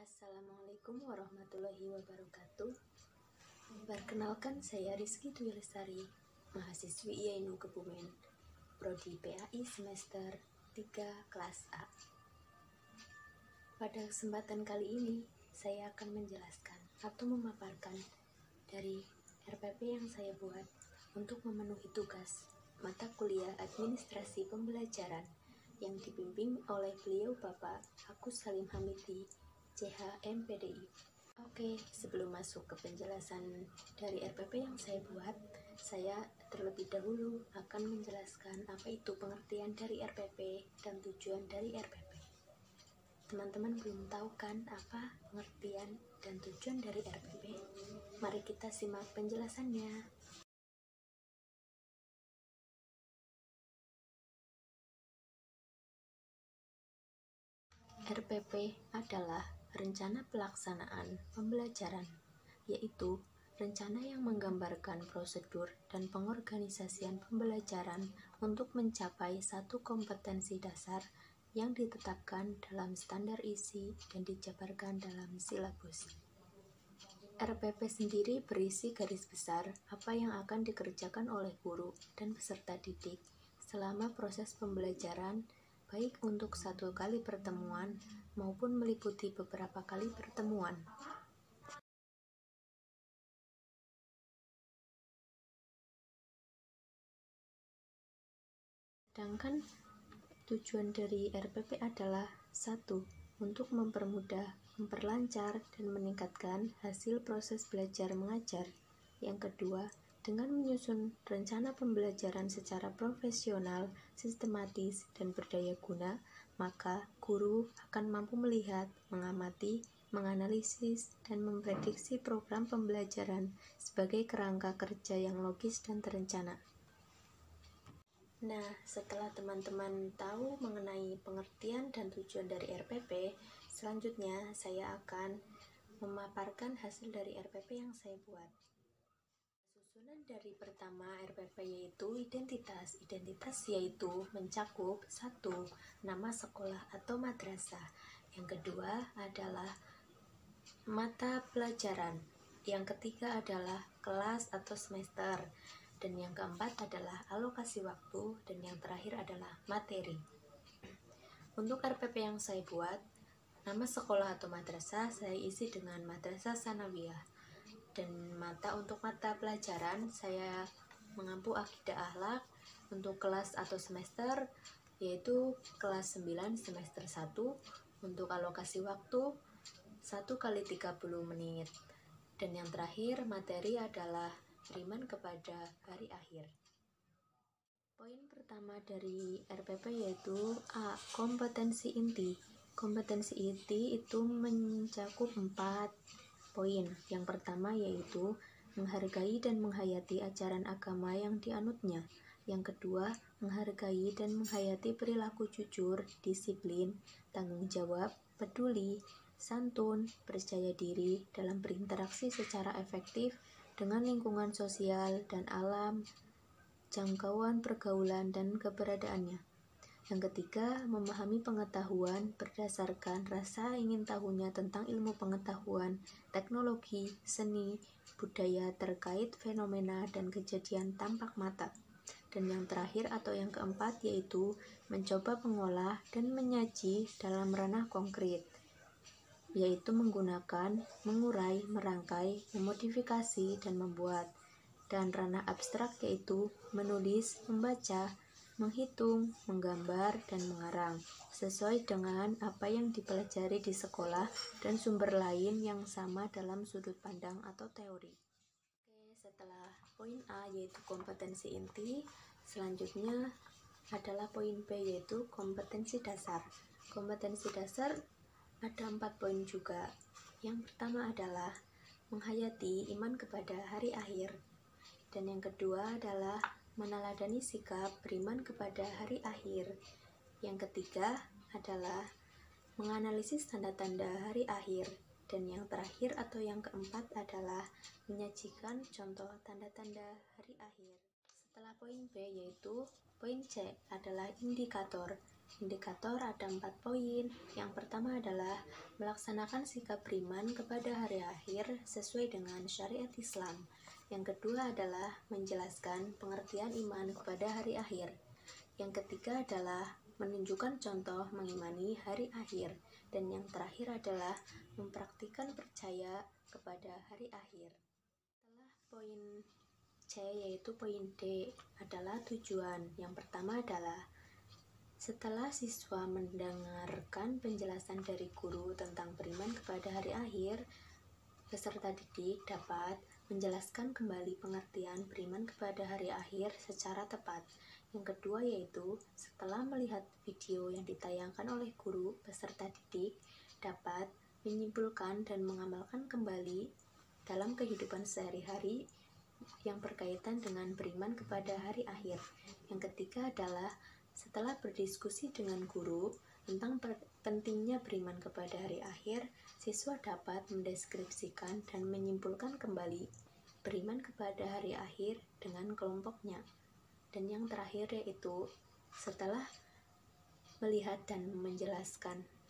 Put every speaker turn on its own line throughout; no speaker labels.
Assalamualaikum warahmatullahi wabarakatuh. Perkenalkan, saya Rizky Dwi Lestari, mahasiswi IAINU Kebumen, Prodi PAI semester 3 kelas A. Pada kesempatan kali ini, saya akan menjelaskan atau memaparkan dari RPP yang saya buat untuk memenuhi tugas mata kuliah administrasi pembelajaran yang dibimbing oleh beliau Bapak Agus Salim Hamidi, CH MPDI. Oke, sebelum masuk ke penjelasan dari RPP yang saya buat, saya terlebih dahulu akan menjelaskan apa itu pengertian dari RPP dan tujuan dari RPP. Teman-teman belum tahu kan apa pengertian dan tujuan dari RPP? Mari kita simak penjelasannya. RPP adalah rencana pelaksanaan pembelajaran, yaitu rencana yang menggambarkan prosedur dan pengorganisasian pembelajaran untuk mencapai satu kompetensi dasar yang ditetapkan dalam standar isi dan dijabarkan dalam silabus. RPP sendiri berisi garis besar apa yang akan dikerjakan oleh guru dan peserta didik selama proses pembelajaran, baik untuk satu kali pertemuan maupun meliputi beberapa kali pertemuan. Sedangkan tujuan dari RPP adalah 1. Untuk mempermudah, memperlancar, dan meningkatkan hasil proses belajar mengajar. Yang kedua, dengan menyusun rencana pembelajaran secara profesional, sistematis, dan berdaya guna, maka guru akan mampu melihat, mengamati, menganalisis, dan memprediksi program pembelajaran sebagai kerangka kerja yang logis dan terencana. Nah, setelah teman-teman tahu mengenai pengertian dan tujuan dari RPP, selanjutnya saya akan memaparkan hasil dari RPP yang saya buat. Susunan dari pertama RPP yaitu identitas. Identitas yaitu mencakup 1. Nama sekolah atau madrasah. Yang kedua adalah mata pelajaran. Yang ketiga adalah kelas atau semester. Dan yang keempat adalah alokasi waktu. Dan yang terakhir adalah materi. Untuk RPP yang saya buat, nama sekolah atau madrasah saya isi dengan Madrasah Sanawiyah. Dan untuk mata pelajaran saya mengampu akidah akhlak. Untuk kelas atau semester yaitu kelas 9 semester 1. Untuk alokasi waktu 1 kali 30 menit. Dan yang terakhir materi adalah beriman kepada hari akhir. Poin pertama dari RPP yaitu A. Kompetensi inti. Kompetensi inti itu mencakup 4 poin. Yang pertama yaitu menghargai dan menghayati ajaran agama yang dianutnya. Yang kedua, menghargai dan menghayati perilaku jujur, disiplin, tanggung jawab, peduli, santun, percaya diri dalam berinteraksi secara efektif dengan lingkungan sosial dan alam, jangkauan pergaulan dan keberadaannya. Yang ketiga, memahami pengetahuan berdasarkan rasa ingin tahunya tentang ilmu pengetahuan, teknologi, seni, budaya terkait fenomena dan kejadian tampak mata. Dan yang terakhir atau yang keempat yaitu mencoba mengolah dan menyaji dalam ranah konkret, yaitu menggunakan, mengurai, merangkai, memodifikasi, dan membuat. Dan ranah abstrak yaitu menulis, membaca, menghitung, menggambar, dan mengarang, sesuai dengan apa yang dipelajari di sekolah dan sumber lain yang sama dalam sudut pandang atau teori. Oke, setelah poin A yaitu kompetensi inti, selanjutnya adalah poin B yaitu kompetensi dasar. Kompetensi dasar ada 4 poin juga. Yang pertama adalah menghayati iman kepada hari akhir. Dan yang kedua adalah meneladani sikap beriman kepada hari akhir. Yang ketiga adalah menganalisis tanda-tanda hari akhir. Dan yang terakhir atau yang keempat adalah menyajikan contoh tanda-tanda hari akhir. Setelah poin B yaitu poin C adalah indikator. indikator ada 4 poin. Yang pertama adalah melaksanakan sikap beriman kepada hari akhir sesuai dengan syariat Islam. Yang kedua adalah menjelaskan pengertian iman kepada hari akhir. Yang ketiga adalah menunjukkan contoh mengimani hari akhir. Dan yang terakhir adalah mempraktikkan percaya kepada hari akhir. Setelah poin C yaitu poin D adalah tujuan. Yang pertama adalah setelah siswa mendengarkan penjelasan dari guru tentang beriman kepada hari akhir, peserta didik dapat menjelaskan kembali pengertian beriman kepada hari akhir secara tepat. Yang kedua yaitu setelah melihat video yang ditayangkan oleh guru, peserta didik dapat menyimpulkan dan mengamalkan kembali dalam kehidupan sehari-hari yang berkaitan dengan beriman kepada hari akhir. Yang ketiga adalah setelah berdiskusi dengan guru tentang pentingnya beriman kepada hari akhir, siswa dapat mendeskripsikan dan menyimpulkan kembali beriman kepada hari akhir dengan kelompoknya. Dan yang terakhir yaitu setelah melihat dan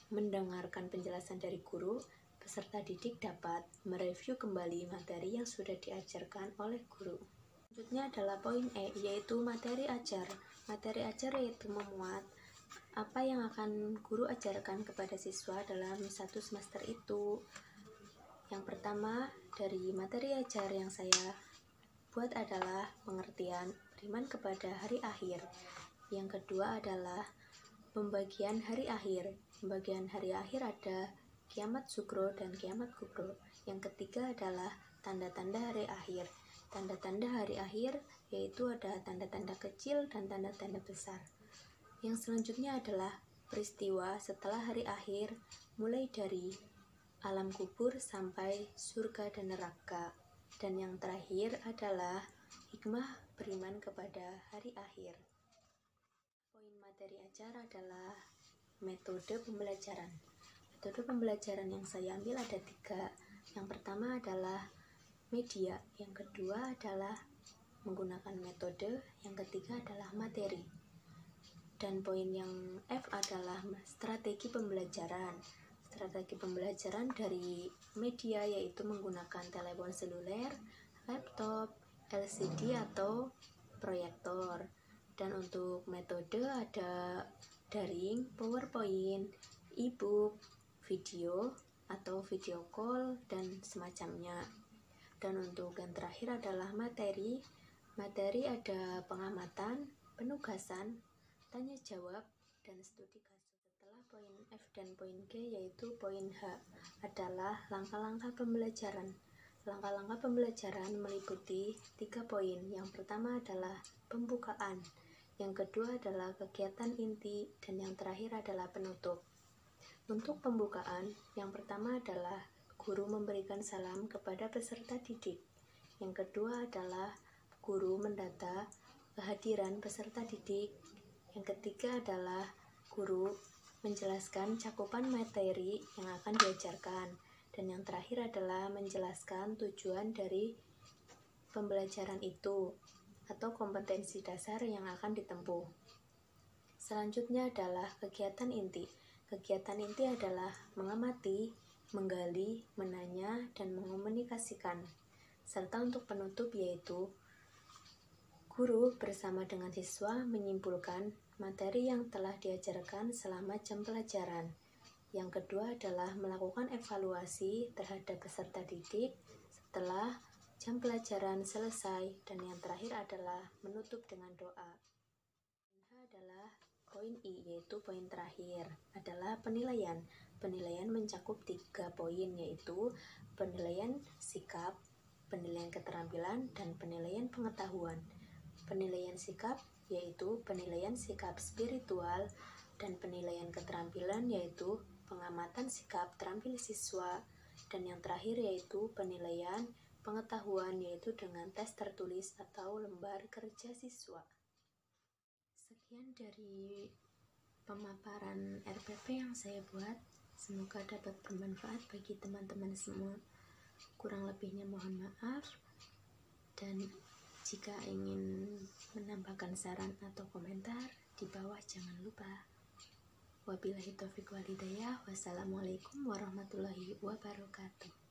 mendengarkan penjelasan dari guru, peserta didik dapat mereview kembali materi yang sudah diajarkan oleh guru. Selanjutnya adalah poin E, yaitu materi ajar. Materi ajar yaitu memuat apa yang akan guru ajarkan kepada siswa dalam satu semester itu. Yang pertama dari materi ajar yang saya buat adalah pengertian beriman kepada hari akhir. Yang kedua adalah pembagian hari akhir. Pembagian hari akhir ada kiamat sugro dan kiamat kubro. Yang ketiga adalah tanda-tanda hari akhir. Tanda-tanda hari akhir yaitu ada tanda-tanda kecil dan tanda-tanda besar. Yang selanjutnya adalah peristiwa setelah hari akhir, mulai dari alam kubur sampai surga dan neraka. Dan yang terakhir adalah hikmah beriman kepada hari akhir. Poin materi ajar adalah metode pembelajaran. Metode pembelajaran yang saya ambil ada 3. Yang pertama adalah media, yang kedua adalah menggunakan metode, yang ketiga adalah materi. Dan poin yang F adalah strategi pembelajaran. Strategi pembelajaran dari media yaitu menggunakan telepon seluler, laptop, LCD atau proyektor. Dan untuk metode ada daring, PowerPoint, e-book, video atau video call dan semacamnya. Dan untuk yang terakhir adalah materi. Materi ada pengamatan, penugasan, tanya jawab, dan studi kasus. Setelah poin F dan poin G yaitu poin H adalah langkah-langkah pembelajaran. Langkah-langkah pembelajaran meliputi 3 poin. Yang pertama adalah pembukaan, yang kedua adalah kegiatan inti, dan yang terakhir adalah penutup. Untuk pembukaan, yang pertama adalah guru memberikan salam kepada peserta didik. Yang kedua adalah guru mendata kehadiran peserta didik. Yang ketiga adalah guru menjelaskan cakupan materi yang akan diajarkan. Dan yang terakhir adalah menjelaskan tujuan dari pembelajaran itu atau kompetensi dasar yang akan ditempuh. Selanjutnya adalah kegiatan inti. Kegiatan inti adalah mengamati, menggali, menanya, dan mengomunikasikan. Serta untuk penutup yaitu guru bersama dengan siswa menyimpulkan materi yang telah diajarkan selama jam pelajaran. Yang kedua adalah melakukan evaluasi terhadap peserta didik setelah jam pelajaran selesai. Dan yang terakhir adalah menutup dengan doa. H adalah poin I, yaitu poin terakhir adalah penilaian. Penilaian mencakup 3 poin, yaitu penilaian sikap, penilaian keterampilan, dan penilaian pengetahuan. Penilaian sikap yaitu penilaian sikap spiritual, dan penilaian keterampilan yaitu pengamatan sikap terampil siswa, dan yang terakhir yaitu penilaian pengetahuan yaitu dengan tes tertulis atau lembar kerja siswa. Sekian dari pemaparan RPP yang saya buat, semoga dapat bermanfaat bagi teman-teman semua. Kurang lebihnya mohon maaf, dan jika ingin menambahkan saran atau komentar, di bawah jangan lupa Wabillahi taufiq wal hidayah. Wassalamualaikum warahmatullahi wabarakatuh.